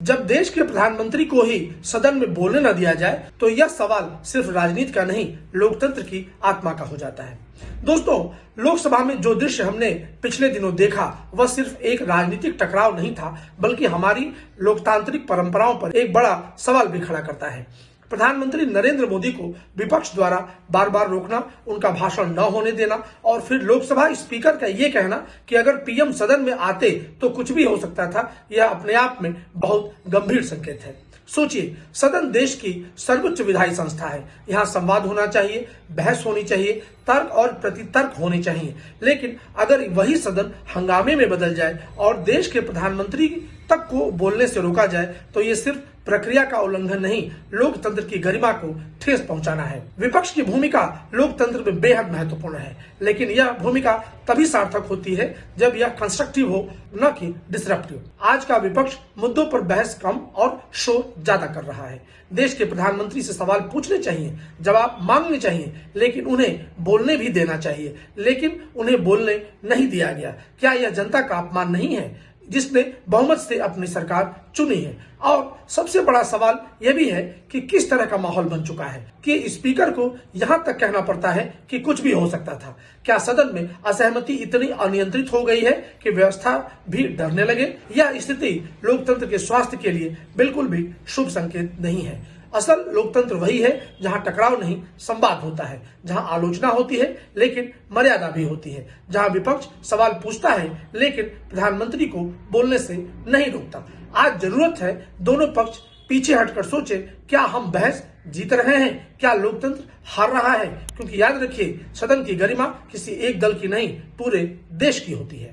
जब देश के प्रधानमंत्री को ही सदन में बोलने न दिया जाए तो यह सवाल सिर्फ राजनीति का नहीं, लोकतंत्र की आत्मा का हो जाता है। दोस्तों, लोकसभा में जो दृश्य हमने पिछले दिनों देखा वह सिर्फ एक राजनीतिक टकराव नहीं था, बल्कि हमारी लोकतांत्रिक परंपराओं पर एक बड़ा सवाल भी खड़ा करता है। प्रधानमंत्री नरेंद्र मोदी को विपक्ष द्वारा बार बार रोकना, उनका भाषण न होने देना और फिर लोकसभा स्पीकर का ये कहना कि अगर पीएम सदन में आते तो कुछ भी हो सकता था, यह अपने आप में बहुत गंभीर संकेत है। सोचिए, सदन देश की सर्वोच्च विधायी संस्था है। यहाँ संवाद होना चाहिए, बहस होनी चाहिए, तर्क और प्रतितर्क होने चाहिए। लेकिन अगर वही सदन हंगामे में बदल जाए और देश के प्रधानमंत्री तक को बोलने से रोका जाए तो ये सिर्फ प्रक्रिया का उल्लंघन नहीं, लोकतंत्र की गरिमा को ठेस पहुंचाना है। विपक्ष की भूमिका लोकतंत्र में बेहद महत्वपूर्ण है, लेकिन यह भूमिका तभी सार्थक होती है जब यह कंस्ट्रक्टिव हो, न कि डिसरप्टिव। आज का विपक्ष मुद्दों पर बहस कम और शोर ज्यादा कर रहा है। देश के प्रधानमंत्री से सवाल पूछने चाहिए, जवाब मांगने चाहिए, लेकिन उन्हें बोलने भी देना चाहिए। लेकिन उन्हें बोलने नहीं दिया गया। क्या यह जनता का अपमान नहीं है जिसने बहुमत से अपनी सरकार चुनी है? और सबसे बड़ा सवाल यह भी है कि किस तरह का माहौल बन चुका है कि स्पीकर को यहां तक कहना पड़ता है कि कुछ भी हो सकता था। क्या सदन में असहमति इतनी अनियंत्रित हो गई है कि व्यवस्था भी डरने लगे? यह स्थिति लोकतंत्र के स्वास्थ्य के लिए बिल्कुल भी शुभ संकेत नहीं है। असल लोकतंत्र वही है जहां टकराव नहीं, संवाद होता है, जहां आलोचना होती है लेकिन मर्यादा भी होती है, जहां विपक्ष सवाल पूछता है लेकिन प्रधानमंत्री को बोलने से नहीं रोकता। आज जरूरत है दोनों पक्ष पीछे हटकर सोचे, क्या हम बहस जीत रहे हैं, क्या लोकतंत्र हार रहा है? क्योंकि याद रखिए, सदन की गरिमा किसी एक दल की नहीं, पूरे देश की होती है।